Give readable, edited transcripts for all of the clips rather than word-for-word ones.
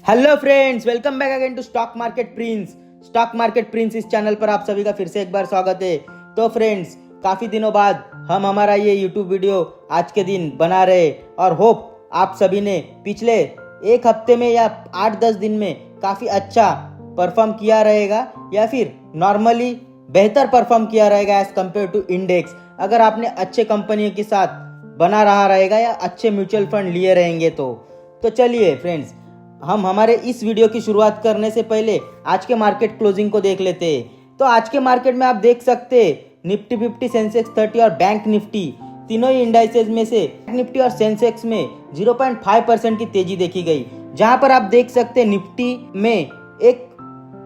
Hello friends, welcome back again to stock market prince. इस channel पर आप सभी का फिर से एक बार स्वागत है। तो फ्रेंड्स, काफी दिनों बाद हम हमारा ये यूट्यूब वीडियो आज के दिन बना रहे और होप आप सभी ने पिछले एक हफ्ते में या 8-10 दिन में काफी अच्छा परफॉर्म किया रहेगा या फिर नॉर्मली बेहतर परफॉर्म किया रहेगा एज कम्पेयर टू इंडेक्स। अगर आपने अच्छे कंपनियों के साथ बना रहा रहेगा या अच्छे म्यूचुअल फंड लिए रहेंगे तो चलिए फ्रेंड्स, हम हमारे इस वीडियो की शुरुआत करने से पहले आज के मार्केट क्लोजिंग को देख लेते हैं। तो आज के मार्केट में आप देख सकते हैं निफ्टी 50, सेंसेक्स 30 और बैंक निफ्टी तीनों ही इंडाइसेज में से निफ्टी और सेंसेक्स में 0.5% की तेजी देखी गई। जहां पर आप देख सकते हैं निफ्टी में एक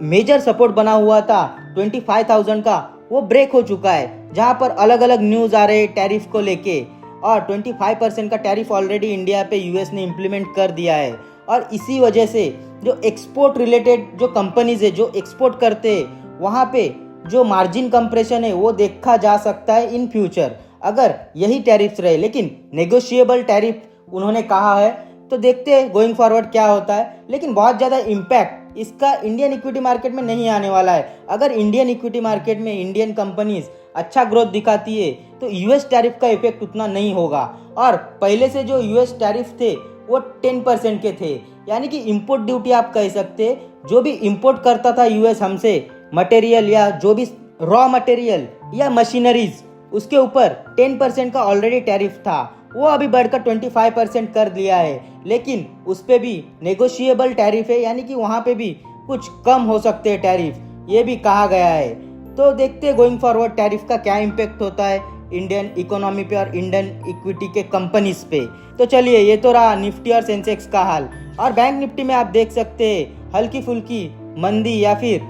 मेजर सपोर्ट बना हुआ था 25,000 का, वो ब्रेक हो चुका है। जहां पर अलग अलग न्यूज आ रहे टैरिफ को लेके और 25% का टैरिफ ऑलरेडी इंडिया पे यूएस ने इम्प्लीमेंट कर दिया है। और इसी वजह से जो एक्सपोर्ट रिलेटेड जो कंपनीज है जो एक्सपोर्ट करते हैं वहाँ पे जो मार्जिन कंप्रेशन है वो देखा जा सकता है इन फ्यूचर, अगर यही टैरिफ्स रहे। लेकिन नेगोशिएबल टैरिफ उन्होंने कहा है, तो देखते हैं गोइंग फॉरवर्ड क्या होता है। लेकिन बहुत ज़्यादा इम्पैक्ट इसका इंडियन इक्विटी मार्केट में नहीं आने वाला है। अगर इंडियन इक्विटी मार्केट में इंडियन कंपनीज अच्छा ग्रोथ दिखाती है तो यूएस टैरिफ का इफेक्ट उतना नहीं होगा। और पहले से जो यूएस टैरिफ थे वो 10% के थे, यानी कि इंपोर्ट ड्यूटी आप कह सकते, जो भी इंपोर्ट करता था यूएस हमसे मटेरियल या जो भी रॉ मटेरियल या मशीनरीज, उसके ऊपर 10% का ऑलरेडी टैरिफ था। वो अभी बढ़कर 25% कर दिया है। लेकिन उस पे भी नेगोशिएबल टैरिफ है, यानी कि वहाँ पे भी कुछ कम हो सकते हैं टैरिफ, ये भी कहा गया है। तो देखते हैं गोइंग फॉरवर्ड टैरिफ का क्या इम्पेक्ट होता है इंडियन इकोनॉमी पे और इंडियन इक्विटी के कंपनीज पे। तो चलिए, ये तो रहा निफ्टी और सेंसेक्स का हाल। और बैंक निफ्टी में आप देख सकते हैं हल्की फुल्की मंदी या फिर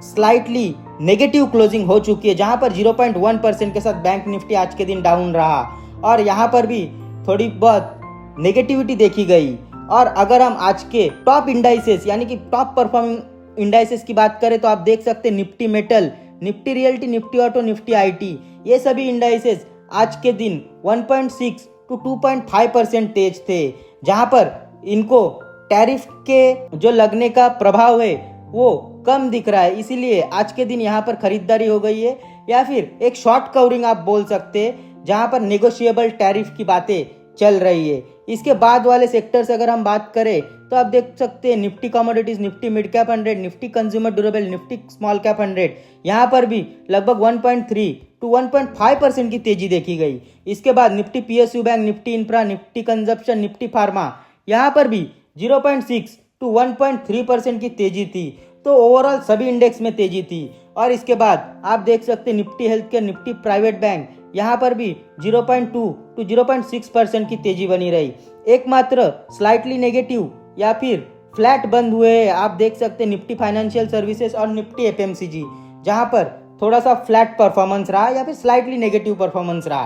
स्लाइटली नेगेटिव क्लोजिंग हो चुकी है, जहां पर 0.1% के साथ बैंक निफ्टी आज के दिन डाउन रहा और यहां पर भी थोड़ी बहुत नेगेटिविटी देखी गई। और अगर हम आज के टॉप इंडाइसेस यानी कि टॉप परफॉर्मिंग इंडाइसेस की बात करें तो आप देख सकते हैं Nifty metal, Nifty realty, Nifty auto, Nifty IT, ये सभी इंडाइसेस आज के दिन 1.6 to 2.5% तेज थे। जहां पर इनको टैरिफ के जो लगने का प्रभाव है वो कम दिख रहा है, इसीलिए आज के दिन यहाँ पर खरीदारी हो गई है या फिर एक शॉर्ट कवरिंग आप बोल सकते हैं, जहां पर नेगोशिएबल टैरिफ की बातें चल रही है। इसके बाद वाले सेक्टर से अगर हम बात करें तो आप देख सकते हैं Nifty commodities, Nifty mid cap 100, Nifty consumer durable, Nifty small cap 100, यहाँ पर भी लगभग 1.3 to 1.5% की तेजी देखी गई। इसके बाद Nifty PSU bank, Nifty infra, Nifty consumption, Nifty pharma, यहाँ पर भी 0.6 to 1.3% की तेजी थी। तो ओवरऑल सभी इंडेक्स में तेजी थी। और इसके बाद आप देख सकते हैं Nifty health care, Nifty private bank, यहाँ पर भी 0.2 to 0.6% की तेजी बनी रही। एकमात्र स्लाइटली नेगेटिव या फिर फ्लैट बंद हुए हैं आप देख सकते हैं निफ्टी फाइनेंशियल सर्विसेज और निफ्टी एफएमसीजी, जहां पर थोड़ा सा फ्लैट परफॉर्मेंस रहा या फिर स्लाइटली नेगेटिव परफॉर्मेंस रहा।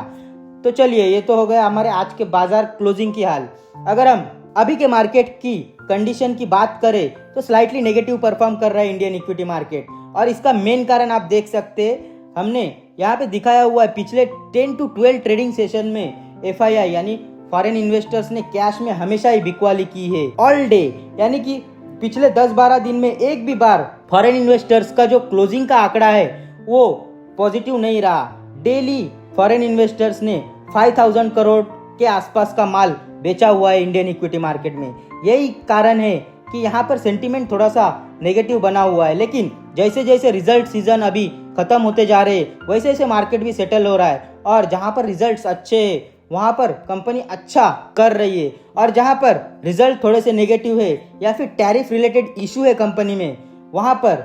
तो चलिए, ये तो हो गया हमारे आज के बाजार क्लोजिंग की हाल। अगर हम अभी के मार्केट की कंडीशन की बात करें तो स्लाइटली नेगेटिव परफॉर्म कर रहा है इंडियन इक्विटी मार्केट। और इसका मेन कारण आप देख सकते हैं, हमने यहाँ पे दिखाया हुआ है पिछले 10 to 12 ट्रेडिंग सेशन में एफआईआई यानी फॉरेन इन्वेस्टर्स ने कैश में हमेशा ही बिकवाली की है ऑल डे, यानी कि पिछले 10-12 दिन में एक भी बार फॉरेन इन्वेस्टर्स का जो क्लोजिंग का आंकड़ा है वो पॉजिटिव नहीं रहा। डेली फॉरेन इन्वेस्टर्स ने 5,000 करोड़ के आसपास का माल बेचा हुआ है इंडियन इक्विटी मार्केट में। यही कारण है कि यहाँ पर सेंटीमेंट थोड़ा सा नेगेटिव बना हुआ है। लेकिन जैसे जैसे रिजल्ट सीजन अभी खत्म होते जा रहे हैं वैसे वैसे मार्केट भी सेटल हो रहा है। और जहाँ पर रिजल्ट्स अच्छे हैं वहाँ पर कंपनी अच्छा कर रही है, और जहाँ पर रिजल्ट थोड़े से नेगेटिव है या फिर टैरिफ रिलेटेड इशू है कंपनी में, वहाँ पर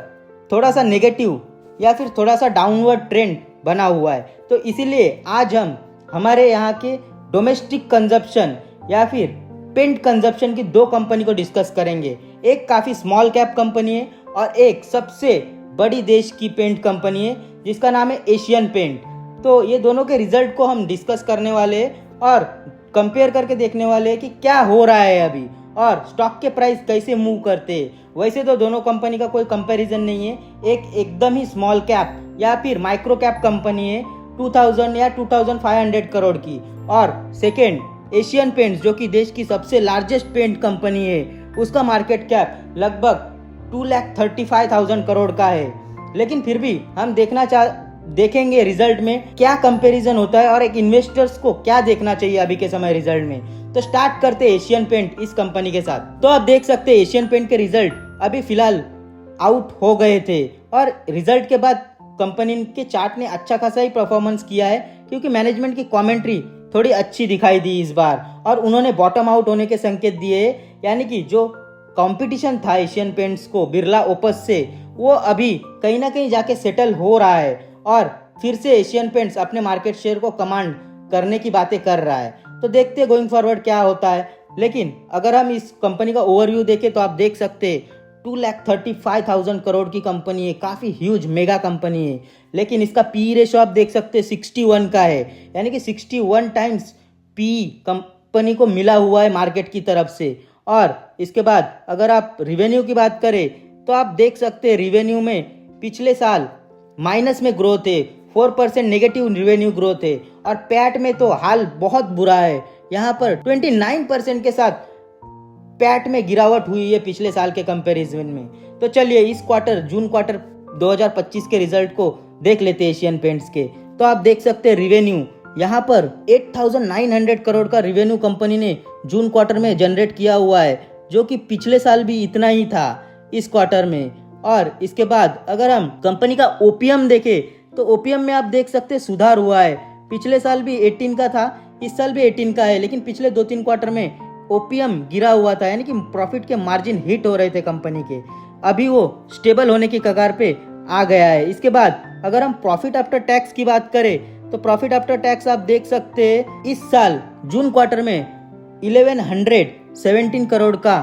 थोड़ा सा नेगेटिव या फिर थोड़ा सा डाउनवर्ड ट्रेंड बना हुआ है। तो इसीलिए आज हम हमारे यहाँ के डोमेस्टिक कंजप्शन या फिर पेंट कंजप्शन की दो कंपनी को डिस्कस करेंगे। एक काफ़ी स्मॉल कैप कंपनी है और एक सबसे बड़ी देश की पेंट कंपनी है जिसका नाम है एशियन पेंट। तो ये दोनों के रिजल्ट को हम डिस्कस करने वाले हैं और कंपेयर करके देखने वाले हैं कि क्या हो रहा है अभी और स्टॉक के प्राइस कैसे मूव करते हैं। वैसे तो दोनों कंपनी का कोई कंपैरिजन नहीं है, एक एकदम ही स्मॉल कैप या फिर माइक्रो कैप कंपनी है 2000 या 2500 करोड़ की, और सेकेंड एशियन पेंट्स जो कि देश की सबसे लार्जेस्ट पेंट कंपनी है उसका मार्केट कैप लगभग 2,35,000 करोड़ का है। लेकिन फिर भी हम देखेंगे रिजल्ट में क्या कंपैरिजन होता है और एक इन्वेस्टर्स को क्या देखना चाहिए अभी के समय रिजल्ट में। तो स्टार्ट करते एशियन पेंट इस कंपनी के साथ। तो आप देख सकते हैं एशियन पेंट के रिजल्ट अभी फिलहाल आउट हो गए थे और रिजल्ट के बाद कंपनी के चार्ट ने अच्छा खासा ही परफॉर्मेंस किया है, क्योंकि मैनेजमेंट की कमेंट्री थोड़ी अच्छी दिखाई दी इस बार और उन्होंने बॉटम आउट होने के संकेत दिए। यानी कि जो कंपटीशन था एशियन पेंट्स को बिरला ओपस से, वो अभी कहीं ना कहीं जाके सेटल हो रहा है और फिर से एशियन पेंट्स अपने मार्केट शेयर को कमांड करने की बातें कर रहा है। तो देखते हैं गोइंग फॉरवर्ड क्या होता है। लेकिन अगर हम इस कंपनी का ओवरव्यू देखें तो आप देख सकते हैं 2,35,000 करोड़ की कंपनी है, काफ़ी ह्यूज मेगा कंपनी है। लेकिन इसका पी रेशो आप देख सकते हैं 61 का है, यानी कि 61 टाइम्स पी कंपनी को मिला हुआ है मार्केट की तरफ से। और इसके बाद अगर आप रिवेन्यू की बात करें तो आप देख सकते हैं रिवेन्यू में पिछले साल माइनस में ग्रोथ है, 4% नेगेटिव रिवेन्यू ग्रोथ है। और पैट में तो हाल बहुत बुरा है, यहाँ पर 29% के साथ पैट में गिरावट हुई है पिछले साल के कंपैरिजन में। तो चलिए इस क्वार्टर जून क्वार्टर 2025 के रिजल्ट को देख लेते हैं एशियन पेंट्स के। तो आप देख सकते हैं रिवेन्यू यहाँ पर 8,900 करोड़ का रिवेन्यू कंपनी ने जून क्वार्टर में जनरेट किया हुआ है, जो कि पिछले साल भी इतना ही था इस क्वार्टर में। और इसके बाद अगर हम कंपनी का ओपीएम देखें तो ओपीएम में आप देख सकते हैं सुधार हुआ है। पिछले साल भी 18 का था, इस साल भी 18 का है, लेकिन पिछले 2-3 क्वार्टर में ओपीएम गिरा हुआ था, यानी कि प्रॉफिट के मार्जिन हिट हो रहे थे कंपनी के। अभी वो स्टेबल होने की कगार पे आ गया है। इसके बाद अगर हम प्रॉफिट आफ्टर टैक्स की बात करें तो प्रॉफिट आफ्टर टैक्स आप देख सकते हैं इस साल जून क्वार्टर में 1117 करोड़ का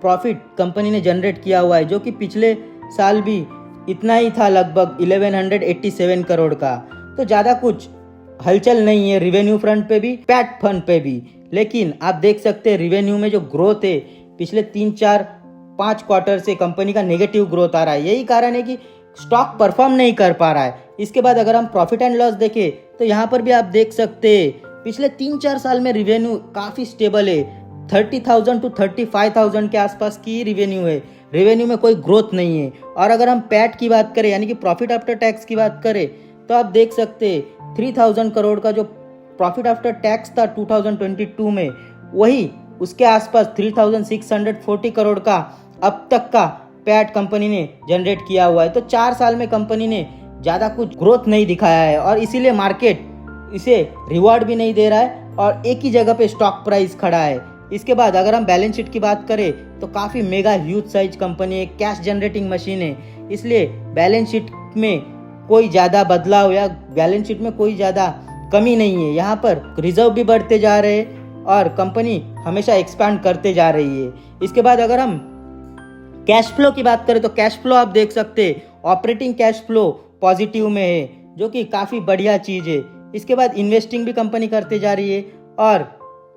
प्रॉफिट कंपनी ने जनरेट किया हुआ है, जो कि पिछले साल भी इतना ही था, लगभग 1187 करोड़ का। तो ज़्यादा कुछ हलचल नहीं है रिवेन्यू फ्रंट पे भी, पैट फ्रंट पे भी। लेकिन आप देख सकते हैं रिवेन्यू में जो ग्रोथ है पिछले 3-4-5 क्वार्टर से कंपनी का नेगेटिव ग्रोथ आ रहा है। यही कारण है कि स्टॉक परफॉर्म नहीं कर पा रहा है। इसके बाद अगर हम प्रॉफिट एंड लॉस देखें तो यहाँ पर भी आप देख सकते हैं पिछले 3-4 साल में रिवेन्यू काफ़ी स्टेबल है, 30,000 to 35,000 के आसपास की रिवेन्यू है, रिवेन्यू में कोई ग्रोथ नहीं है। और अगर हम पैट की बात करें यानी कि प्रॉफिट आफ्टर टैक्स की बात करें तो आप देख सकते हैं 3,000 करोड़ का जो प्रॉफिट आफ्टर टैक्स था 2022 में, वही उसके आसपास 3,640 करोड़ का अब तक का पैट कंपनी ने जनरेट किया हुआ है। तो 4 साल में कंपनी ने ज़्यादा कुछ ग्रोथ नहीं दिखाया है और इसीलिए मार्केट इसे रिवॉर्ड भी नहीं दे रहा है और एक ही जगह पे स्टॉक प्राइस खड़ा है। इसके बाद अगर हम बैलेंस शीट की बात करें तो काफ़ी मेगा ह्यूज साइज कंपनी है, कैश जनरेटिंग मशीन है, इसलिए बैलेंस शीट में कोई ज़्यादा बदलाव या बैलेंस शीट में कोई ज़्यादा कमी नहीं है। यहाँ पर रिजर्व भी बढ़ते जा रहे हैं और कंपनी हमेशा एक्सपैंड करते जा रही है। इसके बाद अगर हम कैश फ्लो की बात करें तो कैश फ्लो आप देख सकते हैं ऑपरेटिंग कैश फ्लो पॉजिटिव में है, जो कि काफ़ी बढ़िया चीज़ है। इसके बाद इन्वेस्टिंग भी कंपनी करते जा रही है और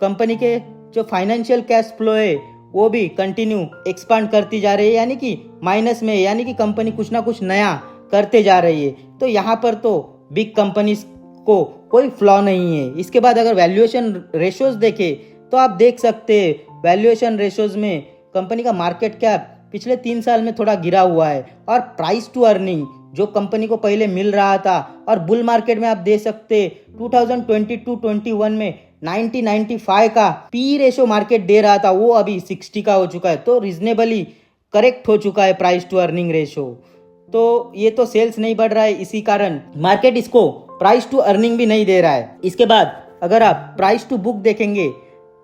कंपनी के जो फाइनेंशियल कैश फ्लो है वो भी कंटिन्यू एक्सपांड करती जा रही है, यानी कि माइनस में, यानी कि कंपनी कुछ ना कुछ नया करते जा रही है। तो यहाँ पर तो बिग कंपनीज को कोई फ्लॉ नहीं है। इसके बाद अगर वैल्यूएशन रेशोज देखें तो आप देख सकते हैं वैल्यूएशन रेशोज में कंपनी का मार्केट कैप पिछले 3 साल में थोड़ा गिरा हुआ है और प्राइस टू अर्निंग जो कंपनी को पहले मिल रहा था और बुल मार्केट में आप देख सकते 2022-21 में 90-95 का पी रेशो मार्केट दे रहा था, वो अभी 60 का हो चुका है। तो रीजनेबली करेक्ट हो चुका है प्राइस टू अर्निंग रेशो। तो ये तो सेल्स नहीं बढ़ रहा है, इसी कारण मार्केट इसको प्राइस टू अर्निंग भी नहीं दे रहा है। इसके बाद अगर आप प्राइस टू बुक देखेंगे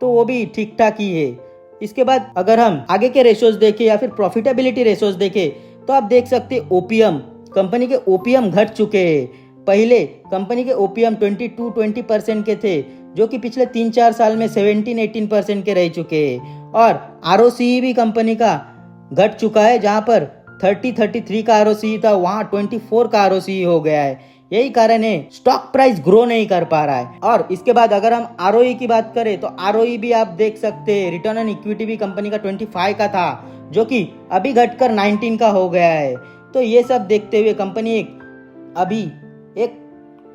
तो वो भी ठीक ठाक ही है। इसके बाद अगर हम आगे के रेशोज देखें या फिर प्रॉफिटेबिलिटी रेशोज देखें तो आप देख सकते ओपीएम, कंपनी के ओपीएम घट चुके हैं। पहले कंपनी के ओपीएम 22-20% के थे, जो कि पिछले 3-4 साल में 17-18% के रह चुके हैं। और आरओसीई भी कंपनी का घट चुका है, जहां पर 30-33 का आरओसीई था वहां 24 का आरओसीई हो गया है। यही कारण है स्टॉक प्राइस ग्रो नहीं कर पा रहा है। और इसके बाद अगर हम आरओई की बात करें तो आरओई भी आप देख सकते हैं, रिटर्न ऑन इक्विटी भी कंपनी का 25 का था, जो कि अभी घटकर 19 का हो गया है। तो ये सब देखते हुए कंपनी अभी एक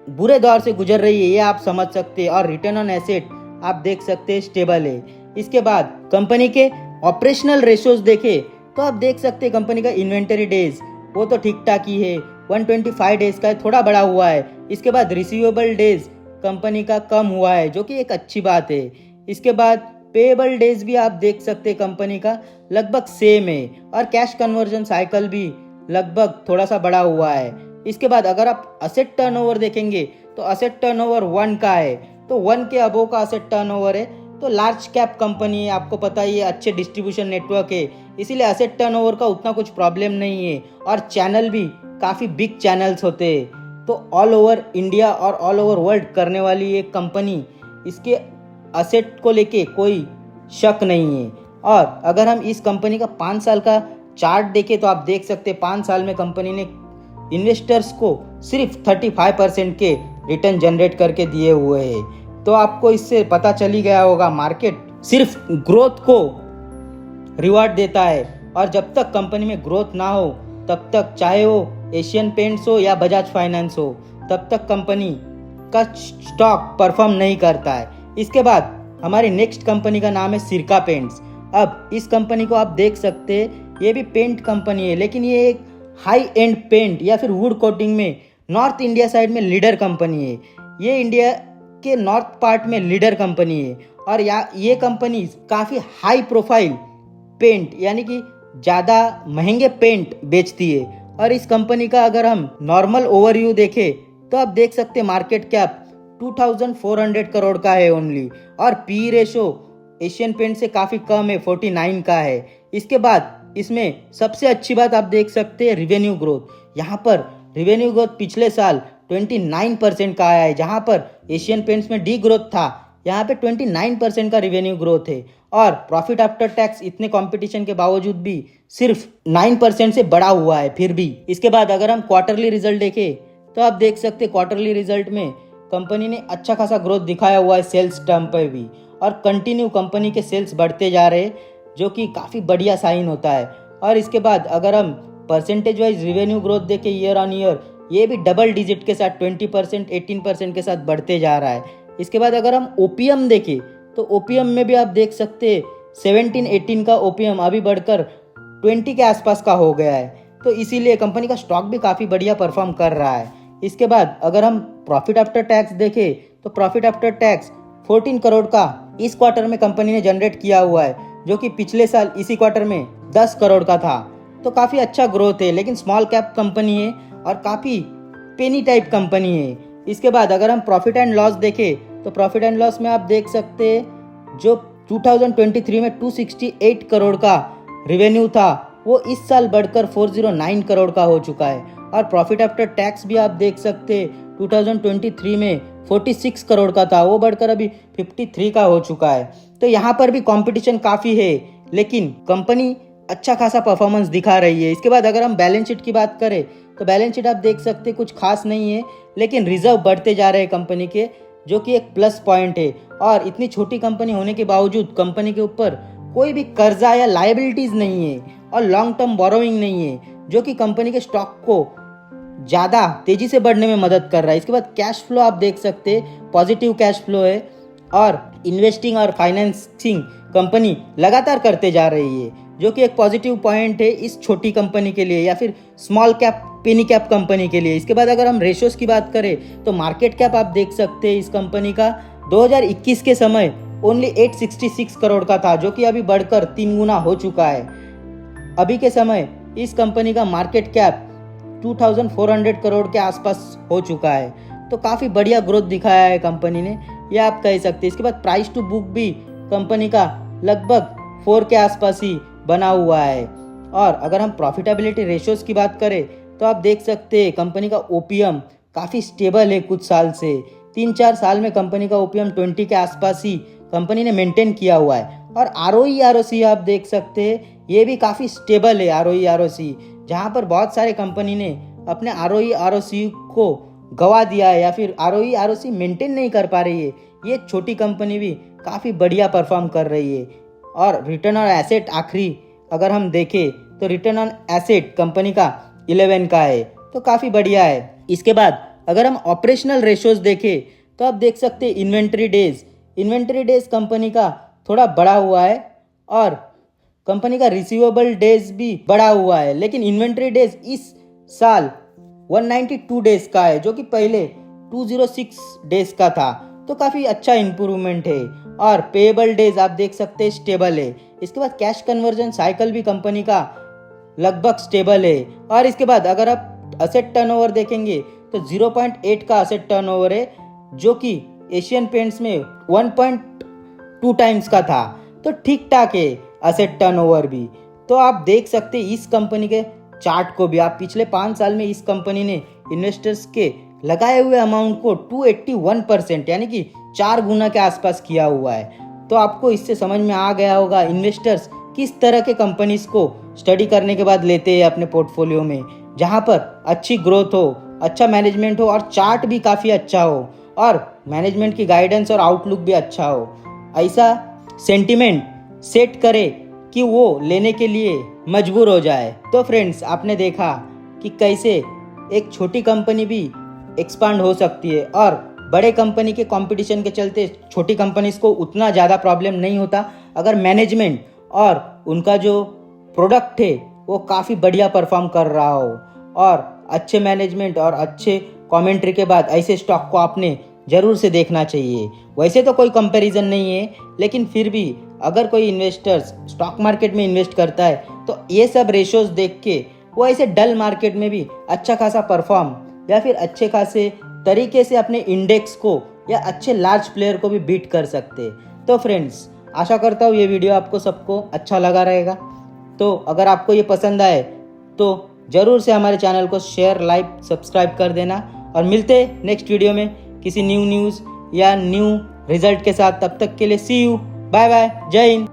बुरे दौर से गुजर रही है, ये आप समझ सकते हैं। और रिटर्न ऑन एसेट आप देख सकते हैं स्टेबल है। इसके बाद कंपनी के ऑपरेशनल रेशियोज देखे तो आप देख सकते हैं कंपनी का इन्वेंटरी डेज वो तो ठीक ठाक ही है, 125 डेज का है, थोड़ा बड़ा हुआ है। इसके बाद रिसीवेबल डेज कंपनी का कम हुआ है, जो कि एक अच्छी बात है। इसके बाद पेएबल डेज भी आप देख सकते हैं कंपनी का लगभग सेम है, और कैश कन्वर्जन साइकिल भी लगभग थोड़ा सा बड़ा हुआ है। इसके बाद अगर आप असेट टर्नओवर देखेंगे तो असेट टर्नओवर 1 का है, तो 1 के अबोव का असेट टर्नओवर है, तो लार्ज कैप कंपनी है, आपको पता ही है, अच्छे डिस्ट्रीब्यूशन नेटवर्क है, इसीलिए असेट टर्नओवर का उतना कुछ प्रॉब्लम नहीं है। और चैनल भी काफ़ी बिग चैनल्स होते हैं, तो ऑल ओवर इंडिया और ऑल ओवर वर्ल्ड करने वाली ये कंपनी, इसके असेट को लेके कोई शक नहीं है। और अगर हम इस कंपनी का 5 साल का चार्ट देखें तो आप देख सकते हैं 5 साल में कंपनी ने इन्वेस्टर्स को सिर्फ 35% के रिटर्न जनरेट करके दिए हुए हैं। तो आपको इससे पता चल ही गया होगा मार्केट सिर्फ ग्रोथ को रिवार्ड देता है, और जब तक कंपनी में ग्रोथ ना हो तब तक, चाहे वो एशियन पेंट्स हो या बजाज फाइनेंस हो, तब तक कंपनी का स्टॉक परफॉर्म नहीं करता है। इसके बाद हमारी नेक्स्ट कंपनी का नाम है सिरका पेंट्स। अब इस कंपनी को आप देख सकते हैं, ये भी पेंट कंपनी है, लेकिन ये एक हाई एंड पेंट या फिर वुड कोटिंग में नॉर्थ इंडिया साइड में लीडर कंपनी है। ये इंडिया के नॉर्थ पार्ट में लीडर कंपनी है, और ये कंपनी काफ़ी हाई प्रोफाइल पेंट यानी कि ज़्यादा महंगे पेंट बेचती है। और इस कंपनी का अगर हम नॉर्मल ओवरव्यू देखें तो आप देख सकते हैं मार्केट कैप 2400 करोड़ का है ओनली, और पी रेशो एशियन पेंट से काफ़ी कम है, 49 का है। इसके बाद इसमें सबसे अच्छी बात आप देख सकते हैं रिवेन्यू ग्रोथ। यहाँ पर रिवेन्यू ग्रोथ पिछले साल 29% का आया है, जहाँ पर एशियन पेंट्स में डी ग्रोथ था, यहाँ पे 29% का रिवेन्यू ग्रोथ है। और प्रॉफिट आफ्टर टैक्स इतने कंपटीशन के बावजूद भी सिर्फ 9% से बढ़ा हुआ है फिर भी। इसके बाद अगर हम क्वार्टरली रिजल्ट देखें तो आप देख सकते हैं क्वार्टरली रिजल्ट में कंपनी ने अच्छा खासा ग्रोथ दिखाया हुआ है सेल्स टर्म पर भी, और कंटिन्यू कंपनी के सेल्स बढ़ते जा रहे हैं, जो कि काफ़ी बढ़िया साइन होता है। और इसके बाद अगर हम परसेंटेज वाइज रिवेन्यू ग्रोथ देखें ईयर ऑन ईयर, ये भी डबल डिजिट के साथ 20%, 18% के साथ बढ़ते जा रहा है। इसके बाद अगर हम ओपीएम देखें तो ओपीएम में भी आप देख सकते हैं 17-18 का ओपीएम अभी बढ़कर 20 के आसपास का हो गया है, तो इसीलिए कंपनी का स्टॉक भी काफ़ी बढ़िया परफॉर्म कर रहा है। इसके बाद अगर हम प्रॉफिट आफ्टर टैक्स देखें तो प्रॉफिट आफ्टर टैक्स 14 करोड़ का इस क्वार्टर में कंपनी ने जनरेट किया हुआ है, जो कि पिछले साल इसी क्वार्टर में 10 करोड़ का था, तो काफ़ी अच्छा ग्रोथ है। लेकिन स्मॉल कैप कंपनी है और काफ़ी पेनी टाइप कंपनी है। इसके बाद अगर हम प्रॉफिट एंड लॉस देखें तो प्रॉफिट एंड लॉस में आप देख सकते हैं जो 2023 में 268 करोड़ का रेवेन्यू था, वो इस साल बढ़कर 409 करोड़ का हो चुका है। और प्रॉफिट आफ्टर टैक्स भी आप देख सकते हैं 2023 में 46 करोड़ का था, वो बढ़कर अभी 53 का हो चुका है। तो यहाँ पर भी कंपटीशन काफ़ी है, लेकिन कंपनी अच्छा खासा परफॉर्मेंस दिखा रही है। इसके बाद अगर हम बैलेंस शीट की बात करें तो बैलेंस शीट आप देख सकते हैं कुछ खास नहीं है, लेकिन रिजर्व बढ़ते जा रहे हैं कंपनी के, जो कि एक प्लस पॉइंट है। और इतनी छोटी कंपनी होने के बावजूद कंपनी के ऊपर कोई भी कर्जा या लायबिलिटीज़ नहीं है और लॉन्ग टर्म बोरोइंग नहीं है, जो कि कंपनी के स्टॉक को ज़्यादा तेज़ी से बढ़ने में मदद कर रहा है। इसके बाद कैश फ्लो आप देख सकते हैं पॉजिटिव कैश फ्लो है, और इन्वेस्टिंग और फाइनेंसिंग कंपनी लगातार करते जा रही है, जो कि एक पॉजिटिव पॉइंट है इस छोटी कंपनी के लिए या फिर स्मॉल कैप पेनी कैप कंपनी के लिए। इसके बाद अगर हम रेशियोज की बात करें तो मार्केट कैप आप देख सकते हैं इस कंपनी का 2021 के समय ओनली 866 करोड़ का था, जो कि अभी बढ़कर 3 गुना हो चुका है। अभी के समय इस कंपनी का मार्केट कैप 2400 करोड़ के आसपास हो चुका है, तो काफ़ी बढ़िया ग्रोथ दिखाया है कंपनी ने, ये आप कह सकते हैं। इसके बाद प्राइस टू बुक भी कंपनी का लगभग 4 के आसपास ही बना हुआ है। और अगर हम प्रॉफिटेबिलिटी रेशियोज की बात करें तो आप देख सकते हैं कंपनी का ओपीएम काफ़ी स्टेबल है कुछ साल से, 3-4 साल में कंपनी का ओपीएम 20 के आसपास ही कंपनी ने मेंटेन किया हुआ है। और आरओई आरओसी आप देख सकते हैं ये भी काफ़ी स्टेबल है आरओई आरओसी, जहाँ पर बहुत सारे कंपनी ने अपने आरओई आरओसी को गवा दिया है या फिर आरओई आरओसी मेंटेन नहीं कर पा रही है। ये छोटी कंपनी भी काफ़ी बढ़िया परफॉर्म कर रही है। और रिटर्न ऑन एसेट आखिरी अगर हम देखें तो रिटर्न ऑन एसेट कंपनी का 11 का है, तो काफ़ी बढ़िया है। इसके बाद अगर हम ऑपरेशनल रेशियोज देखें तो आप देख सकते हैं इन्वेंटरी डेज कंपनी का थोड़ा बड़ा हुआ है और कंपनी का रिसीवेबल डेज भी बढ़ा हुआ है, लेकिन इन्वेंट्री डेज इस साल 192 डेज का है, जो कि पहले 206 डेज का था। तो काफ़ी अच्छा इंप्रूवमेंट है। और पेएबल डेज आप देख सकते हैं स्टेबल है। इसके बाद कैश कन्वर्जन साइकिल भी कंपनी का लगभग स्टेबल है। और इसके बाद अगर आप असेट टर्नओवर देखेंगे तो 0.8 का असेट टर्नओवर है, जो कि एशियन पेंट्स में 1.2 टाइम्स का था। तो ठीक ठाक है असेट टर्नओवर भी। तो आप देख सकते हैं इस कंपनी के चार्ट को भी। आप पिछले 5 साल में इस कंपनी ने इन्वेस्टर्स के लगाए हुए अमाउंट को 281% यानी कि 4 गुना के आसपास किया हुआ है। तो आपको इससे समझ में आ गया होगा इन्वेस्टर्स किस तरह के कंपनीज को स्टडी करने के बाद लेते हैं अपने पोर्टफोलियो में, जहां पर अच्छी ग्रोथ हो, अच्छा मैनेजमेंट हो और चार्ट भी काफ़ी अच्छा हो और मैनेजमेंट की गाइडेंस और आउटलुक भी अच्छा हो। ऐसा सेंटिमेंट सेट करे कि वो लेने के लिए मजबूर हो जाए। तो फ्रेंड्स, आपने देखा कि कैसे एक छोटी कंपनी भी एक्सपांड हो सकती है और बड़े कंपनी के कंपटीशन के चलते छोटी कंपनीज को उतना ज़्यादा प्रॉब्लम नहीं होता अगर मैनेजमेंट और उनका जो प्रोडक्ट है वो काफ़ी बढ़िया परफॉर्म कर रहा हो। और अच्छे मैनेजमेंट और अच्छे कमेंट्री के बाद ऐसे स्टॉक को आपने ज़रूर से देखना चाहिए। वैसे तो कोई कंपैरिजन नहीं है, लेकिन फिर भी अगर कोई इन्वेस्टर्स स्टॉक मार्केट में इन्वेस्ट करता है तो ये सब रेशोज देख के वो ऐसे डल मार्केट में भी अच्छा खासा परफॉर्म या फिर अच्छे खासे तरीके से अपने इंडेक्स को या अच्छे लार्ज प्लेयर को भी बीट कर सकते। तो फ्रेंड्स, आशा करता हूँ ये वीडियो आपको सबको अच्छा लगा रहेगा। तो अगर आपको ये पसंद आए तो ज़रूर से हमारे चैनल को शेयर, लाइक, सब्सक्राइब कर देना और मिलते हैं नेक्स्ट वीडियो में किसी न्यू न्यूज़ या न्यू रिजल्ट के साथ। तब तक के लिए सी यू, बाय बाय, जय हिंद।